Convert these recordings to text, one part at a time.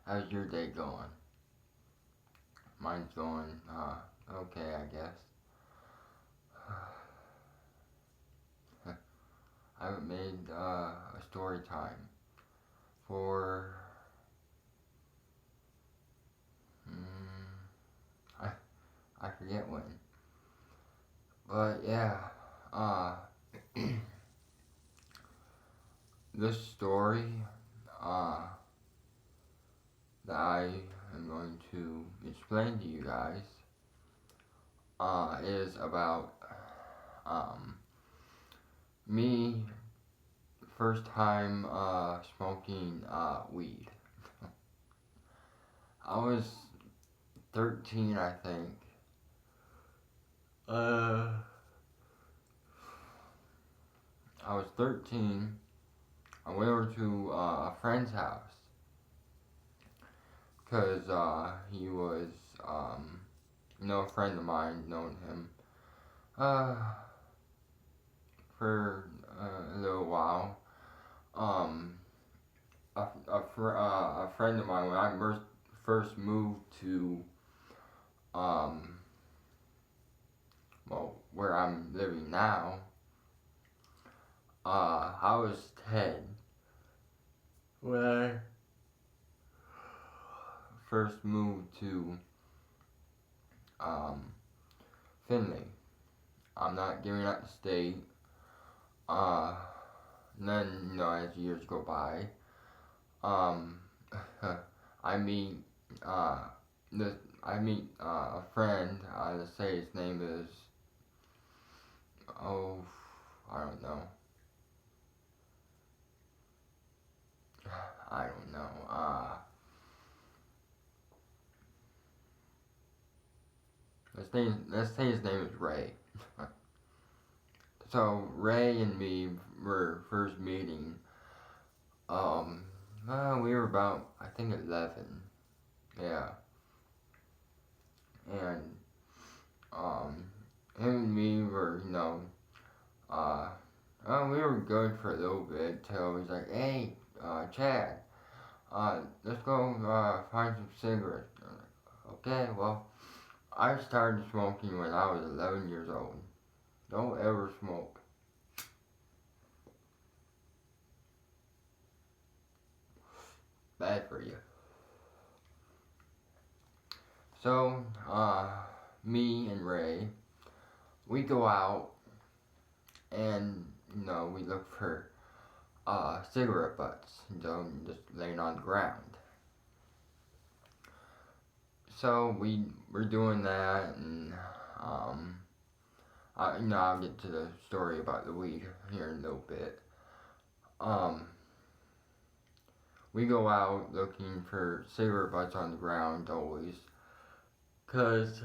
How's your day going? Mine's going, okay, I guess. I haven't made, a story time for, I, I forget when. But, yeah, uh, this story, uh, that I am going to explain to you guys, is about, um, me first time, smoking, weed. I was 13, I think. Uh, I was 13. I went over to a friend's house because he was, a friend of mine, known him uh, for a little while. Um, a friend of mine, when I first moved to, um, where I'm living now, I was 10 when I first moved to um, Finley. I'm not giving up the state. Uh, then, as years go by, um, I meet, uh, a friend, let's say his name is, oh, I don't know. I don't know. Let's say his name is Ray. So, Ray and me were first meeting, um, we were about, I think, 11. Yeah. And, um, him and me were, uh, we were good for a little bit till he's like, hey, Chad, let's go, find some cigarettes. I'm like, okay, well, I started smoking when I was 11 years old. Don't ever smoke. Bad for you. So, me and Ray, we go out and, we look for, cigarette butts, just laying on the ground. So we were doing that, and I'll get to the story about the weed here in a little bit. Um, we go out looking for cigarette butts on the ground always, cause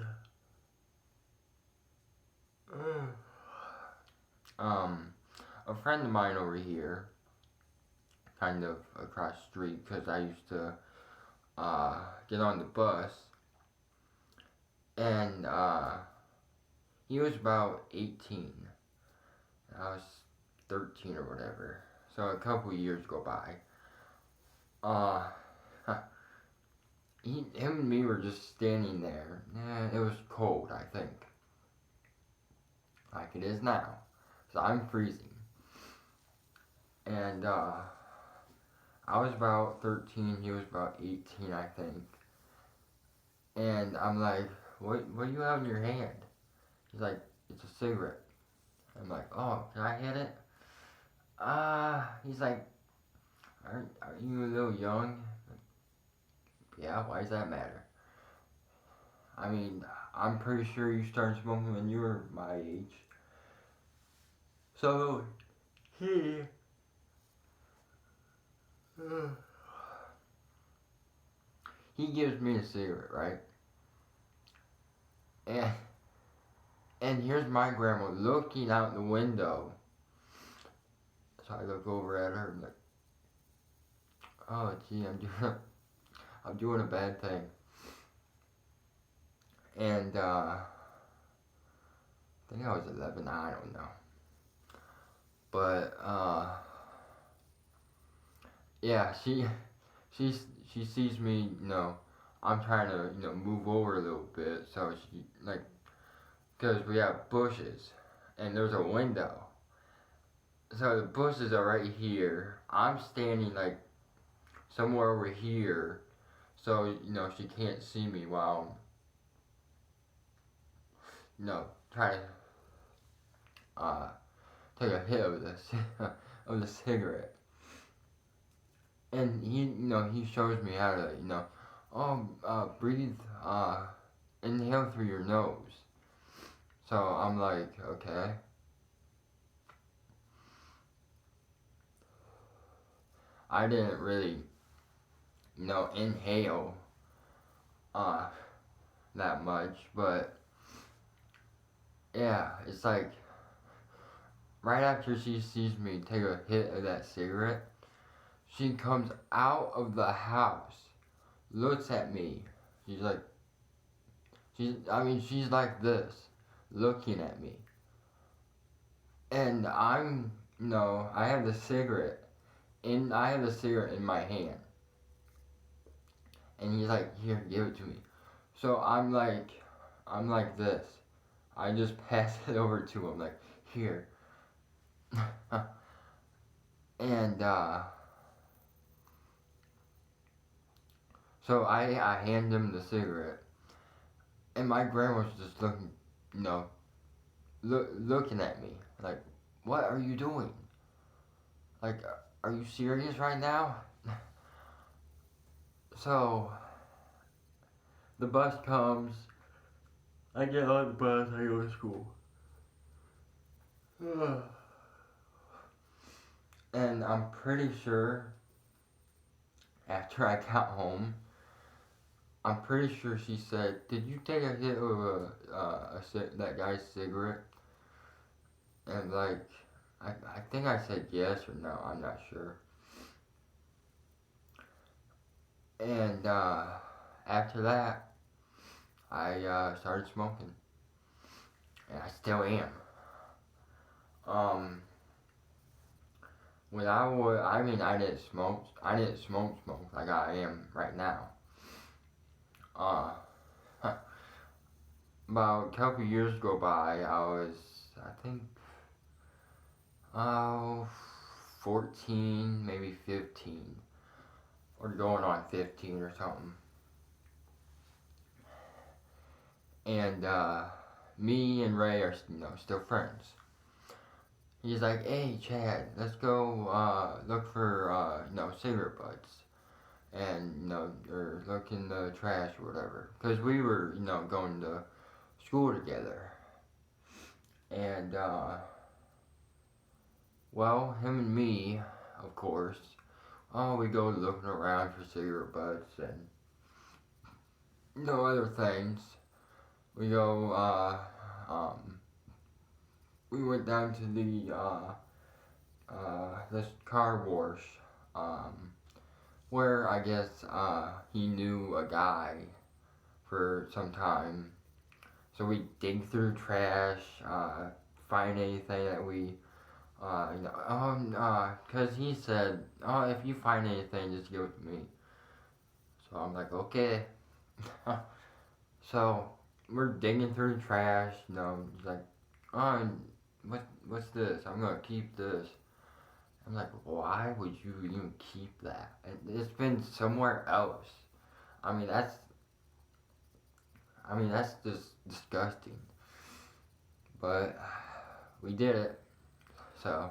a friend of mine over here, kind of across the street, cause I used to get on the bus, and he was about 18. I was 13 or whatever. So a couple years go by. Uh, him and me were just standing there. It was cold, I think. Like it is now. So I'm freezing. And, I was about 13, he was about 18, I think. And I'm like, what do you have in your hand? He's like, it's a cigarette. I'm like, oh, can I hit it? He's like, are you a little young? Yeah, why does that matter? I mean, I'm pretty sure you started smoking when you were my age. So, he, he gives me a cigarette, right? And, and here's my grandma looking out the window. So I look over at her and like, oh gee, I'm doing a bad thing. And, I think I was 11, I don't know. But, yeah, she's she sees me, I'm trying to, move over a little bit, so she like, cause we have bushes, and there's a window. So the bushes are right here. I'm standing like somewhere over here, so she can't see me while I'm, trying to take a hit of this of the cigarette. And he shows me how to, breathe, inhale through your nose. So I'm like, okay. I didn't really, inhale, uh, that much, but yeah, it's like right after she sees me take a hit of that cigarette, she comes out of the house, looks at me. She's like, she's like this, looking at me. And I'm, I have the cigarette, I have the cigarette in my hand. And he's like, here, give it to me. So I'm like this. I just pass it over to him, like, here. And, so I hand him the cigarette. And my grandma's just looking, you know, looking at me. Like, what are you doing? Like, are you serious right now? So, the bus comes. I get on the bus, I go to school. And I'm pretty sure after I got home, I'm pretty sure she said, "Did you take a hit of that guy's cigarette?" And like, I think I said yes or no. I'm not sure. And after that, I started smoking, and I still am. Um, when I didn't smoke like I am right now. Uh, about a couple years go by, I was, I think, oh, 14, maybe 15, or going on 15 or something. And me and Ray are, still friends. He's like, hey, Chad, let's go look for, cigarette butts. And, or look in the trash or whatever. Because we were, going to school together. And, well, him and me, of course, we go looking around for cigarette butts and, other things. We go, we went down to this car wash, where I guess, he knew a guy for some time. So we dig through trash, find anything that we, cause he said, oh, if you find anything, just give it to me. So I'm like, okay. So we're digging through trash, he's like, oh, what's this? I'm gonna keep this. I'm like, why would you even keep that? And it's been somewhere else. I mean, that's just disgusting. But we did it. So,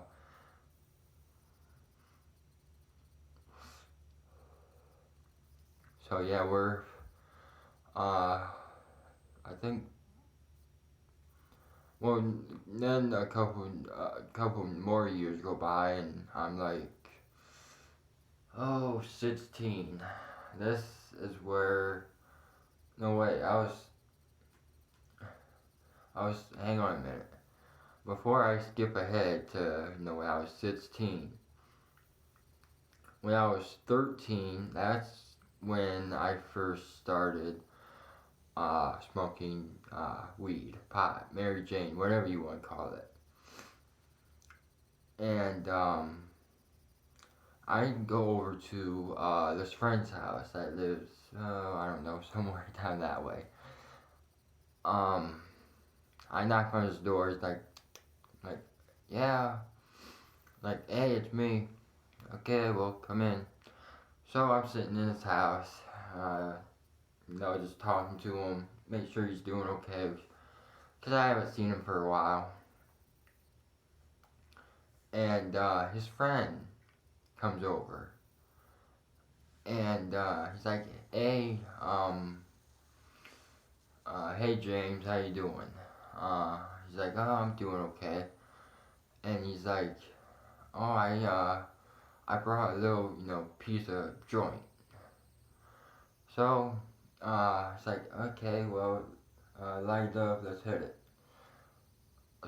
yeah, we're, I think, well, then a couple more years go by, and I'm like, oh, 16. This is where, no wait, hang on a minute. Before I skip ahead to, when I was 16, when I was 13, that's when I first started smoking weed, pot, Mary Jane, whatever you want to call it. And I go over to this friend's house that lives, I don't know, somewhere down that way. Um, I knock on his door. He's like, yeah, like, hey, it's me. Okay, well, come in. So I'm sitting in his house, uh, just talking to him, make sure he's doing okay, because I haven't seen him for a while. And his friend comes over, and he's like, hey, hey James, how you doing? He's like, oh, I'm doing okay. And he's like, oh, I brought a little, piece of joint. So, it's like, okay, well, light it up, let's hit it.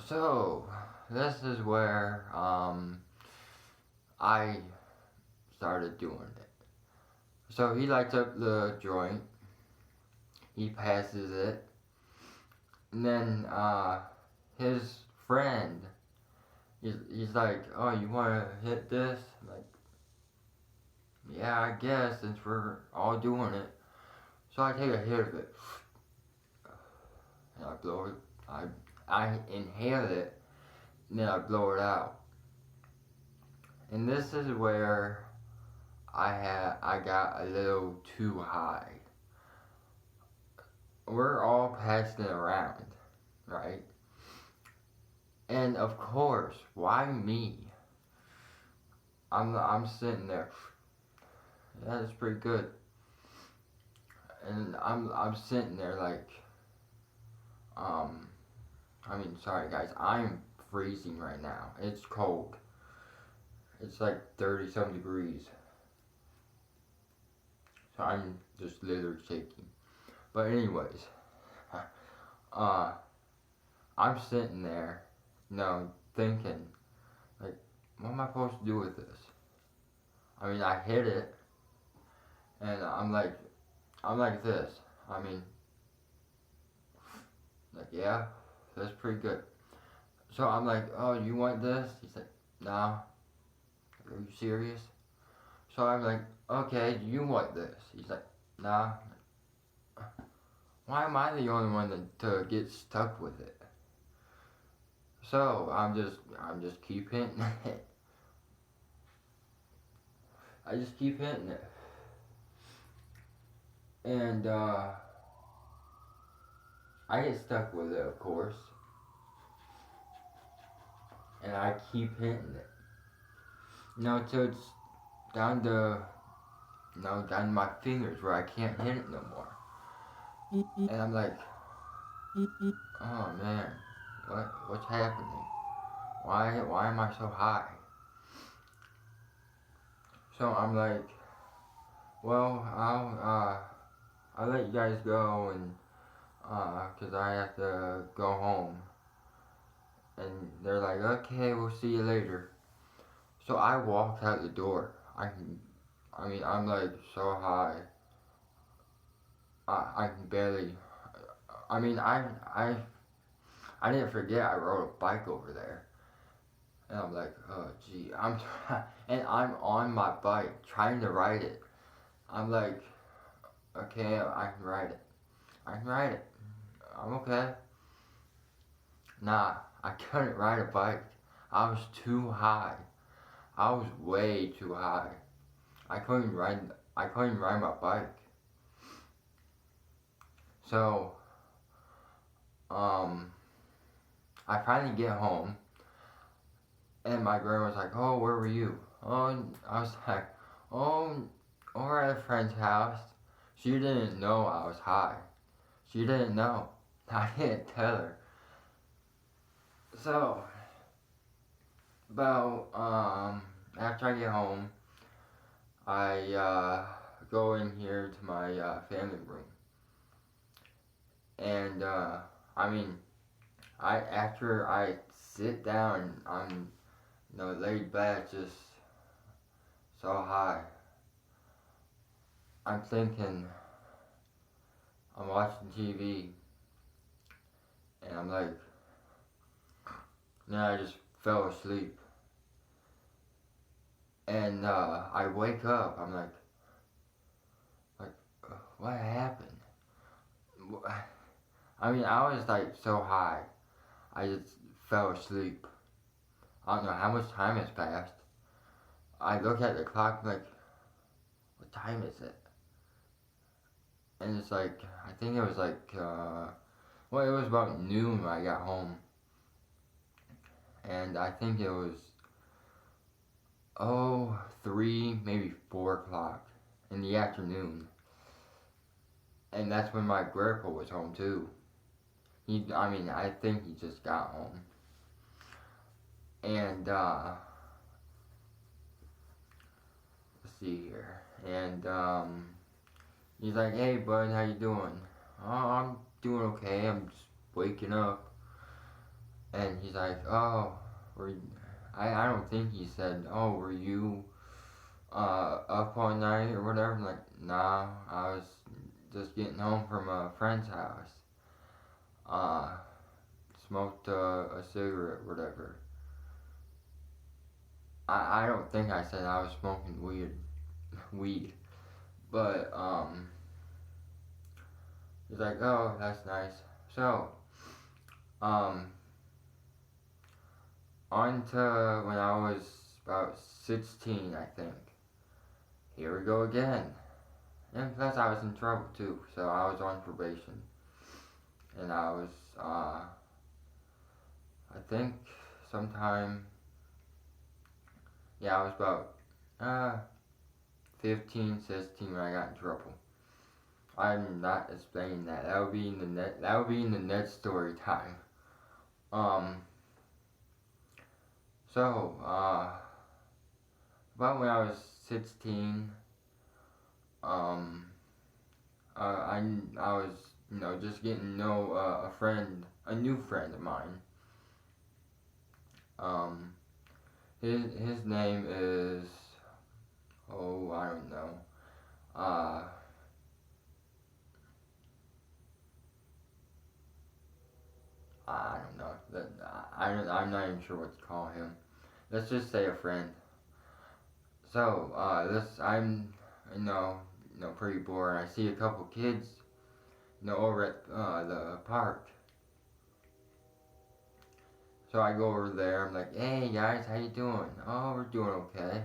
So, this is where, I started doing it. So he lights up the joint, he passes it, and then, his friend, he's like, oh, you wanna hit this? I'm like, yeah, I guess, since we're all doing it. So I take a hit of it, and I blow it, I inhale it, and then I blow it out. And this is where I got a little too high. We're all passing it around, right? And of course, why me? I'm sitting there. Yeah, that's pretty good. And I'm sitting there like, um, sorry guys, I'm freezing right now. It's cold. It's like 30 some degrees. So I'm just literally shaking. But anyways, uh, I'm sitting there, thinking, like, what am I supposed to do with this? I hit it, and I'm like this. I mean, like, yeah, that's pretty good. So I'm like, oh, you want this? He's like, nah, are you serious? So I'm like, okay, do you want this? He's like, nah. Why am I the only one to get stuck with it? So I'm just keep hitting it. I just keep hitting it. And I get stuck with it, of course. And I keep hitting it. Till it's down to, down to my fingers where I can't hit it no more. And I'm like, oh man, what's happening? Why am I so high? So I'm like, well, I'll let you guys go, and cause I have to go home. And they're like, okay, we'll see you later. So I walked out the door. I'm like so high. I can barely. I mean, I didn't forget I rode a bike over there. And I'm like, oh gee, and I'm on my bike trying to ride it. I'm like, okay, I can ride it. I can ride it. I'm okay. Nah, I couldn't ride a bike. I was too high. I was way too high. I couldn't ride. I couldn't ride my bike. So, um, I finally get home, and my grandma's like, "Oh, where were you?" Oh, and I was like, "Oh, over at a friend's house." She didn't know I was high. She didn't know. I didn't tell her. So, about after I get home, I go in here to my family room, and I mean, after I sit down, I'm laid back, just so high. I'm thinking, I'm watching TV, and I'm like, then I just fell asleep, And I wake up. I'm like, what happened? I mean, I was like so high. I just fell asleep. I don't know how much time has passed. I look at the clock, like, what time is it? And it's like, I think it was like, well, it was about noon when I got home. And I think it was, 3, maybe 4 o'clock in the afternoon. And that's when my grandpa was home too. I think he just got home. And, let's see here. And, he's like, hey bud, how you doing? Oh, I'm doing okay, I'm just waking up. And he's like, oh, I don't think he said, oh, were you up all night or whatever? I'm like, nah, I was just getting home from a friend's house. Uh, Smoked a cigarette, whatever. I don't think I said I was smoking weed. But, he's like, oh, that's nice. So, um, on to when I was about 16, I think. Here we go again. And plus, I was in trouble too, so I was on probation. And I was, I think sometime, yeah, I was about, 15, 16 when I got in trouble. I'm not explaining that. That would be in the next story time. Um, so, about when I was 16, um, I was, just getting to know a new friend of mine. Um, his name is, I don't know. I don't know. I'm not even sure what to call him. Let's just say a friend. So, I'm, pretty bored. I see a couple kids, over at the park. So I go over there. I'm like, hey guys, how you doing? Oh, we're doing okay.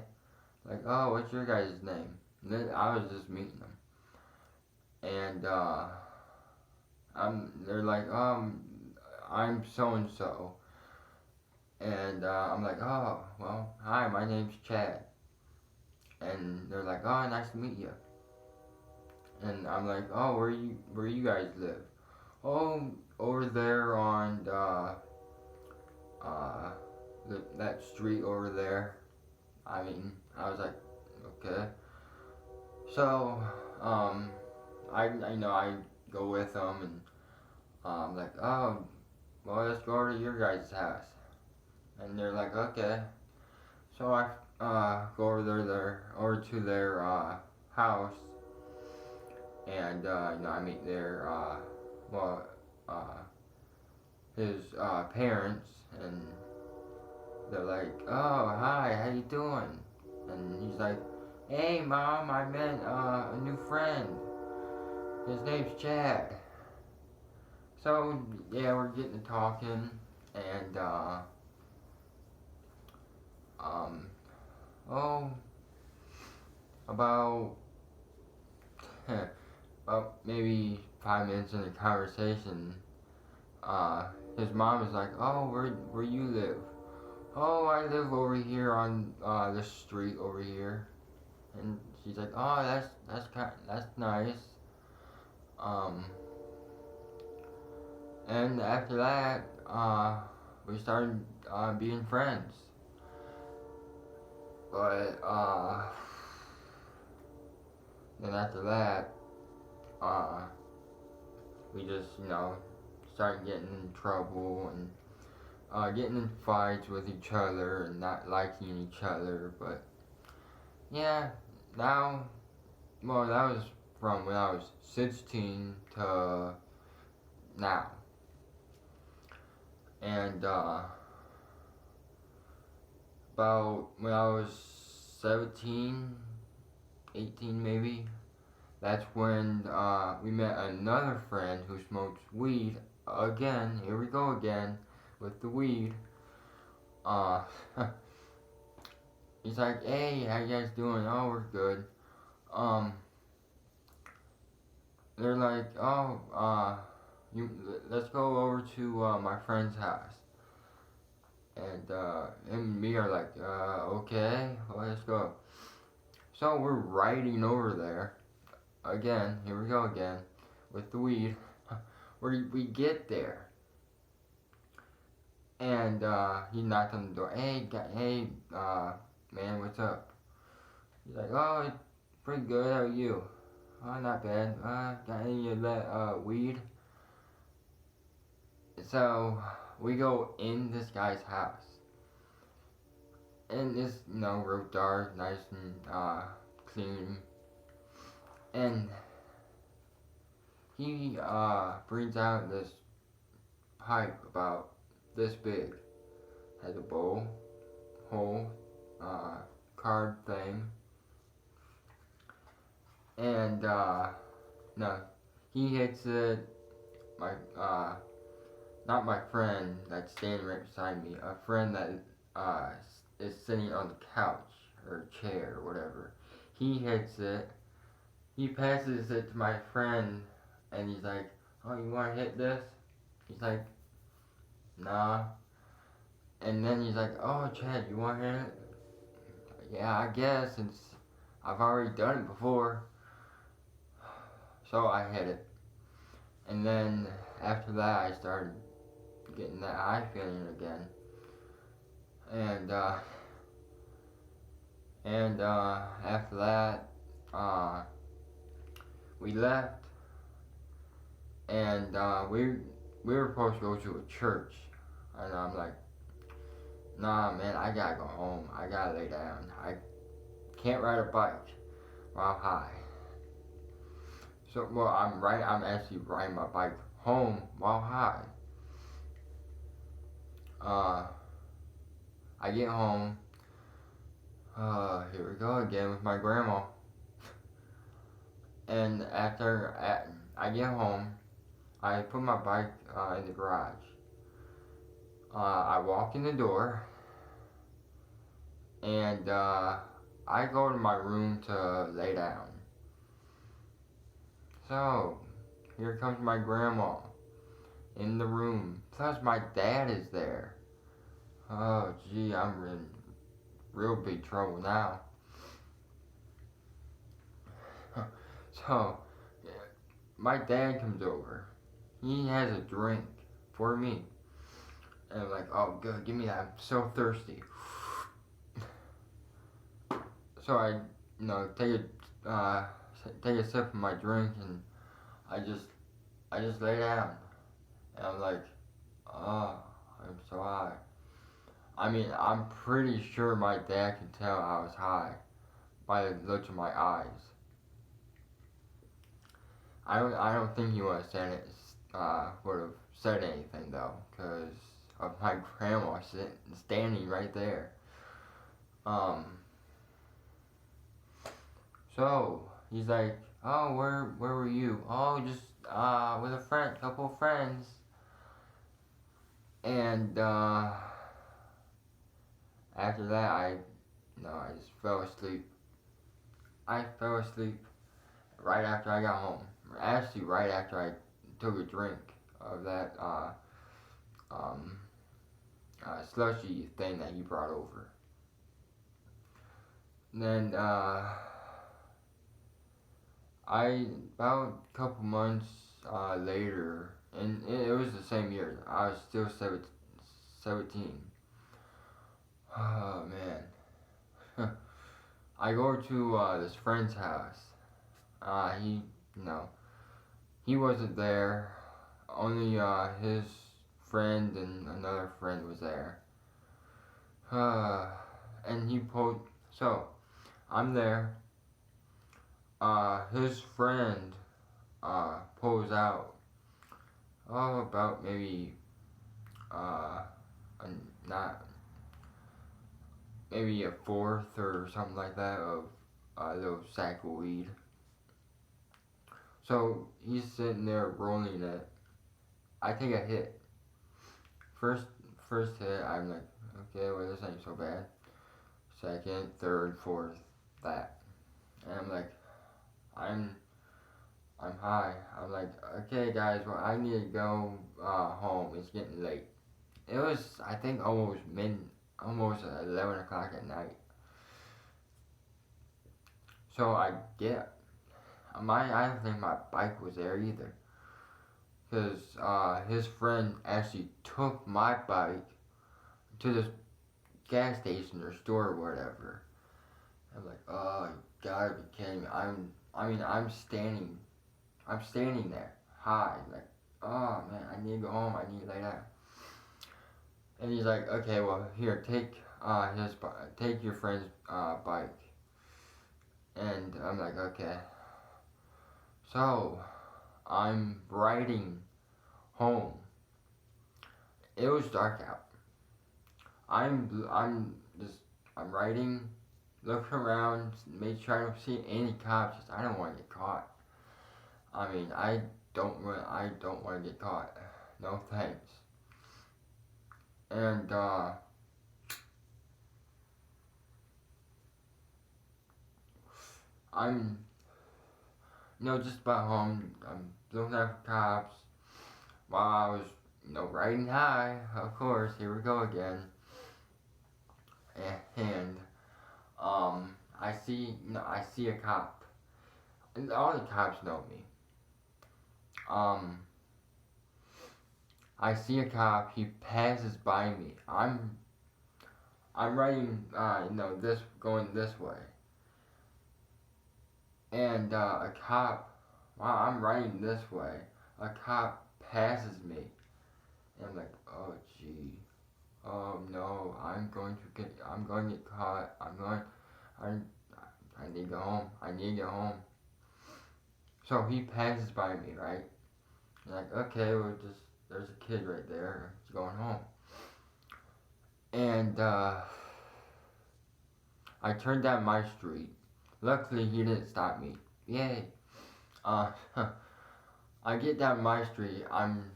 Like, oh, what's your guys' name? And then I was just meeting them, and they're like, I'm so and so, and I'm like, oh, well, hi, my name's Chad, and they're like, oh, nice to meet you, and I'm like, oh, where you guys live? Oh, over there on uh, that street over there. I mean, I was like, okay. So, I go with them, and I'm like, oh, well, let's go over to your guys' house. And they're like, okay. So I go over to their house, and I meet their well, uh, his parents, and they're like, oh, hi, how you doing? And he's like, hey, mom, I met a new friend. His name's Chad. So yeah, we're getting to talking, and um, oh, about about maybe 5 minutes in the conversation, his mom is like, "Oh, where you live?" "Oh, I live over here on this street over here." And she's like, "Oh, that's nice." Um, and after that, we started being friends. But then after that, uh, we just started getting in trouble and getting in fights with each other and not liking each other. But yeah, now, well, that was from when I was 16 to now. And about when I was 17, 18 maybe. That's when we met another friend who smokes weed again. Here we go again with the weed. Uh, he's like, hey, how you guys doing? Oh, we're good. Um, they're like, oh, you let's go over to my friend's house. And him and me are like, okay, well, let's go. So we're riding over there again. Here we go again with the weed. We get there, and he knocked on the door. Hey, man, what's up? He's like, oh, it's pretty good. How are you? Oh, not bad. Got any of that weed? So we go in this guy's house, and it's real dark, nice and clean, and he brings out this pipe about this big, has a bowl, hole, card thing, and no, he hits it. My not my friend that's standing right beside me, a friend that is sitting on the couch or chair or whatever. He hits it. He passes it to my friend, and he's like, "Oh, you want to hit this?" He's like, "Nah." And then he's like, "Oh, Chad, you want to hit it?" Yeah, I guess, since I've already done it before. So I hit it. And then after that, I started getting that high feeling again. And after that, we left, and we were supposed to go to a church, and I'm like, nah, man, I gotta go home. I gotta lay down. I can't ride a bike while high. So, well, I'm actually riding my bike home while high. I get home. Here we go again with my grandma. And after I get home, I put my bike in the garage. I walk in the door, and I go to my room to lay down. So, here comes my grandma in the room. Plus, my dad is there. Oh, gee, I'm in real big trouble now. So, my dad comes over. He has a drink for me. And I'm like, oh, good, give me that. I'm so thirsty. So I, take a sip of my drink, and I just lay down. And I'm like, oh, I'm so high. I mean, I'm pretty sure my dad could tell I was high by the look of my eyes. I don't think he would have said anything though, because of my grandma standing right there. So he's like, oh, where were you? Oh, just with a couple of friends. And after that, I just fell asleep. I fell asleep right after I got home. Actually, right after I took a drink of that um, slushy thing that he brought over. And then about a couple months later, and it was the same year. I was still 17. Oh man. I go to this friend's house. He, he wasn't there. Only his friend and another friend was there. And he pulled. So I'm there. His friend pulls out. Oh, about maybe not maybe a fourth or something like that of a little sack of weed. So he's sitting there rolling it. I take a hit. First, first hit, I'm like, okay, well this ain't so bad. Second, third, fourth, that, and I'm like, I'm I'm high. I'm like, okay guys, well I need to go home. It's getting late. It was, I think, almost 11 o'clock at night. So I don't think my bike was there either. Because his friend actually took my bike to the gas station or store or whatever. I'm like, oh, you gotta be kidding me. I'm standing there, high, like, oh man, I need to go home, I need to lay down. And he's like, okay, well, here, take your friend's bike. And I'm like, okay. So, I'm riding home. It was dark out. I'm riding, looking around, make sure I don't see any cops. I don't want to get caught. I mean, I don't want to get caught. No thanks. And I'm just about home. I'm looking at the cops while I was riding high. Of course, here we go again. And I see a cop, and all the cops know me. I see a cop. He passes by me. I'm riding, going this way, and a cop. While I'm riding this way, a cop passes me, and I'm like, oh gee, oh no, I'm going to get caught. I need to go home. I need to get home. So he passes by me, right? Like, okay, there's a kid right there. He's going home. And I turned down my street. Luckily, he didn't stop me. Yay. Uh, I get down my street. I'm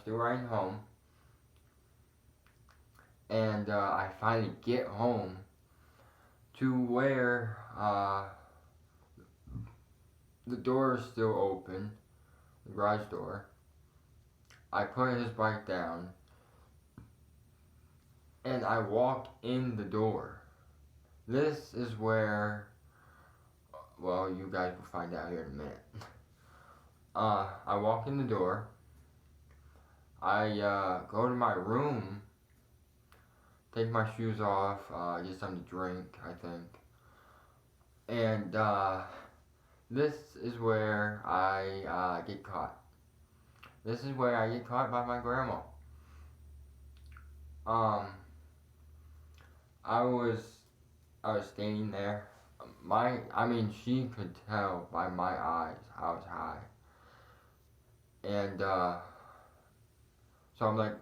still riding home. And I finally get home to where the door is still open, the garage door. I put his bike down and I walk in the door. This is where, well, you guys will find out here in a minute. I walk in the door. I go to my room, take my shoes off, get something to drink, I think. And this is where I get caught. This is where I get caught by my grandma. I was standing there. She could tell by my eyes I was high. And so I'm like,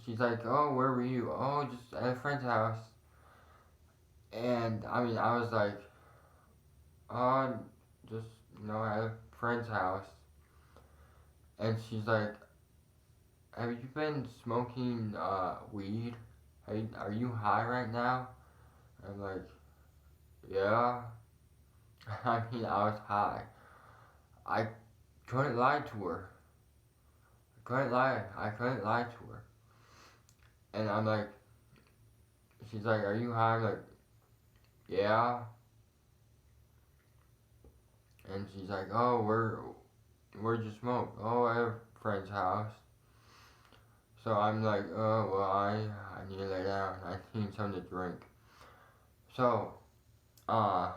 she's like, oh, where were you? Oh, just at a friend's house. And I was like, just at a friend's house. And she's like, have you been smoking weed? Are you high right now? I'm like, yeah. I was high. I couldn't lie to her. I couldn't lie to her. And I'm like, she's like, are you high? I'm like, yeah. And she's like, oh, where'd you smoke? Oh, at a friend's house. So I'm like, oh, well, I need to lay down. I need something to drink. So, I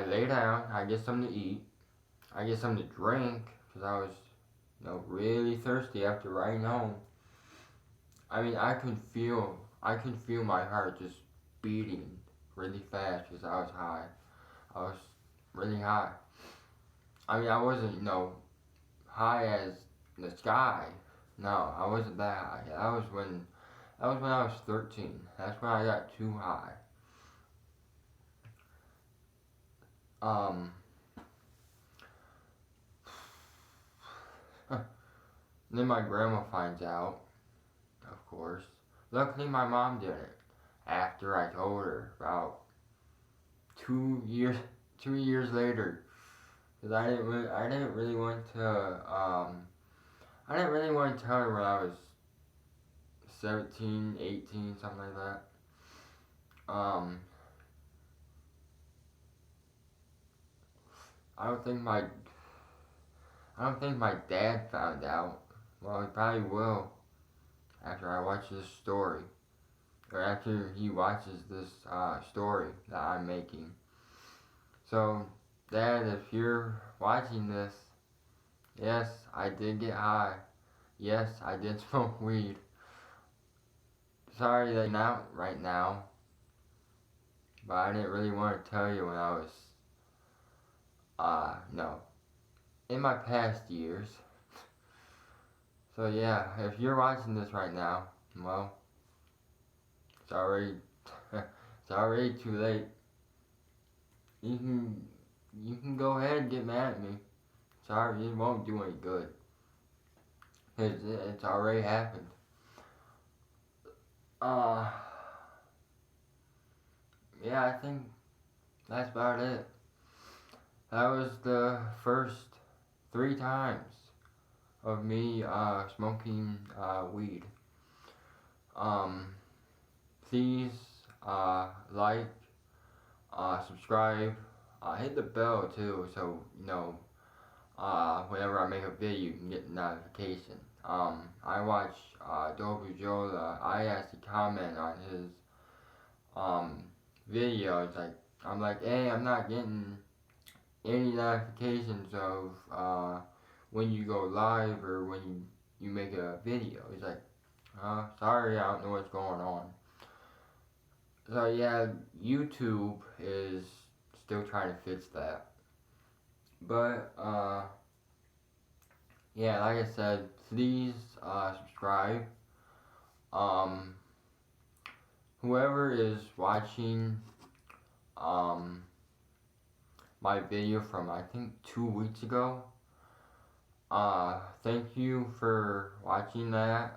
lay down. I get something to eat. I get something to drink because I was, really thirsty after riding home. I could feel my heart just beating really fast because I was high. I was really high. I wasn't, high as the sky, No, I wasn't that high. That was when I was 13. That's when I got too high. Um, then my grandma finds out, of course. Luckily, my mom didn't. After I told her about 2 years, 2 years later, because I didn't really want to, I didn't really want to tell her when I was 17, 18, something like that. Um, I don't think my, I don't think my dad found out. Well, he probably will after I watch this story, or after he watches this story that I'm making. So, Dad, if you're watching this, yes, I did get high. Yes, I did smoke weed. Sorry that you're out right now, but I didn't really want to tell you when I was, no, in my past years. So yeah, if you're watching this right now, well, it's already, it's already too late. You can, you can go ahead and get mad at me. Sorry, it won't do any good. It's already happened. Uh, yeah, I think that's about it. That was the first 3 times of me smoking weed. Um, please like, subscribe, hit the bell too, so whenever I make a video, you can get the notification. I watch Dobu Jola. I actually comment on his um videos. I'm like, hey, I'm not getting any notifications of when you go live or when you make a video. He's like, sorry, I don't know what's going on. So yeah, YouTube is still trying to fix that. But yeah, like I said, please subscribe. Um, whoever is watching um my video from I think 2 weeks ago, thank you for watching that.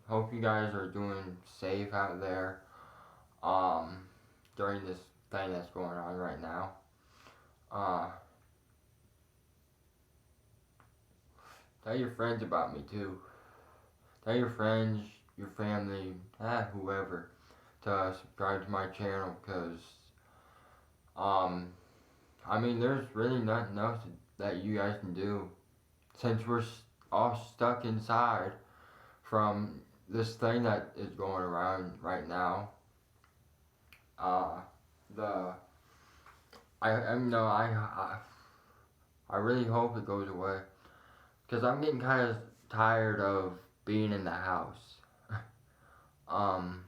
Hope you guys are doing safe out there. Um, during this thing that's going on right now. Uh, tell your friends about me too. Tell your friends, your family, whoever, to subscribe to my channel, cause I mean, there's really nothing else that you guys can do since we're all stuck inside from this thing that is going around right now. Uh, the I know I really hope it goes away, cause I'm getting kind of tired of being in the house. um,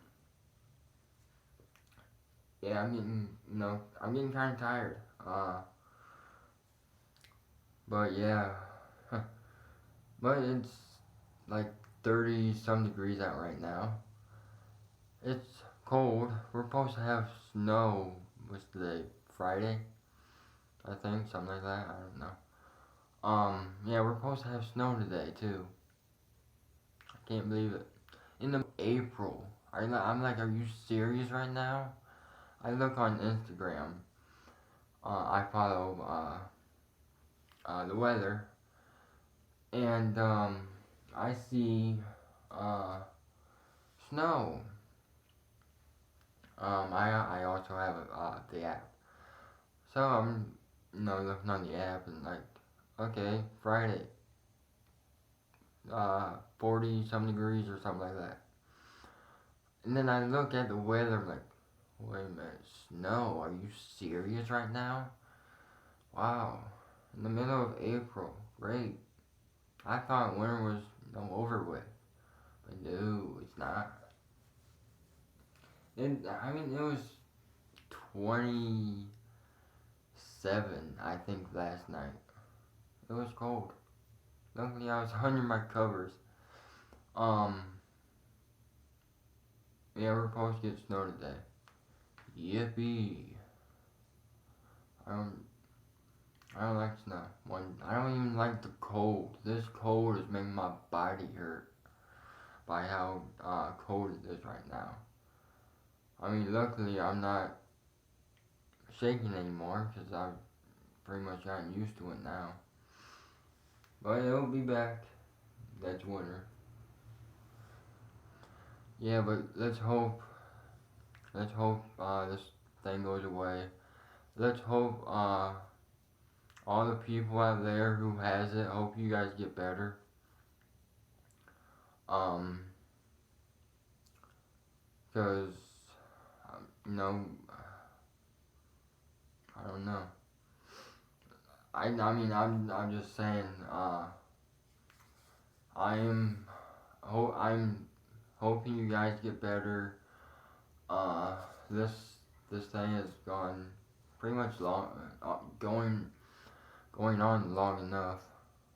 yeah, I'm getting kind of tired. But yeah, but it's like 30 some degrees out right now. It's cold. We're supposed to have snow. What's today? Friday, I think, something like that. I don't know. Yeah, we're supposed to have snow today too. I can't believe it. In the April. I'm like, are you serious right now? I look on Instagram. I follow the weather, and I see snow. I also have the app, so I'm looking on the app and like, okay, Friday, 40 some degrees or something like that. And then I look at the weather, I'm like, wait a minute, snow? Are you serious right now? Wow, in the middle of April, great. I thought winter was over with, but no, it's not. And I mean, it was 27, I think, last night. It was cold. Luckily, I was under my covers. Um, yeah, we're supposed to get snow today. Yippee! I don't, I don't like snow. I don't even like the cold. This cold is making my body hurt by how cold it is right now. I mean, luckily I'm not shaking anymore because I've pretty much gotten used to it now. But it'll be back. That's winter. Yeah, but let's hope. Let's hope this thing goes away. Let's hope all the people out there who has it. Hope you guys get better. Um, cause you know, I don't know. I mean I'm just saying. I'm hoping you guys get better. Uh, this this thing has gone pretty much going on long enough.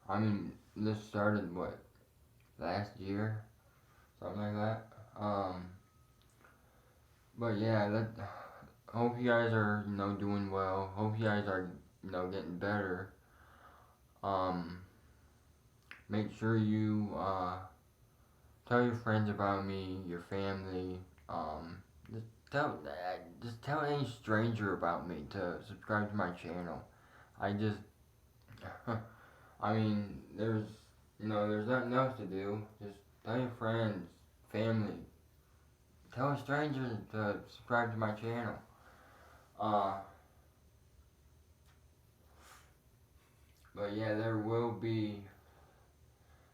I mean, this started what, last year, something like that. But yeah, hope you guys are doing well. Hope you guys are getting better. Um, Make sure you tell your friends about me, your family. Just tell any stranger about me to subscribe to my channel. I just I mean, there's nothing else to do. Just tell your friends, family, tell a stranger to subscribe to my channel. Uh, but yeah, there will be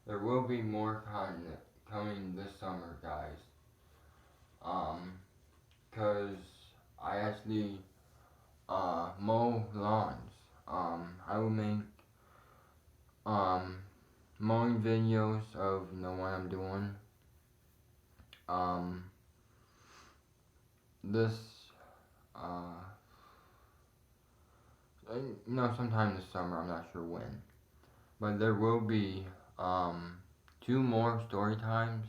more content coming this summer, guys. Um, cause I actually mow lawns. I will make um mowing videos of what I'm doing. Um, this uh sometime this summer. I'm not sure when, but there will be two more story times.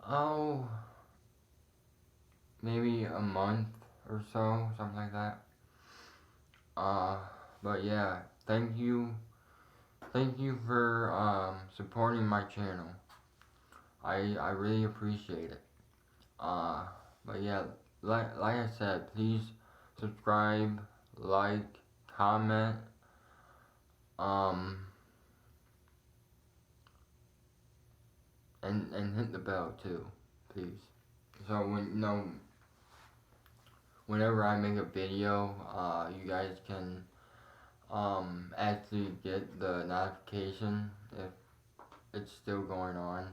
Oh, maybe a month or so, something like that. Uh, but yeah, thank you for supporting my channel. I really appreciate it. Uh, but yeah, like I said, please subscribe, like, comment, um, and hit the bell too, please. So whenever I make a video, you guys can actually get the notification if it's still going on.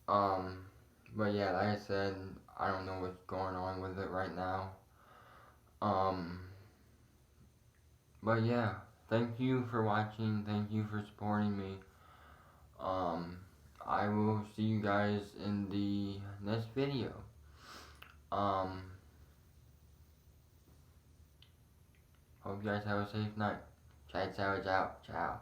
Um, but yeah, like I said, I don't know what's going on with it right now. Um, but yeah, thank you for watching. Thank you for supporting me. Um, I will see you guys in the next video. Um, Hope you guys have a safe night. Chad Savage out. Ciao.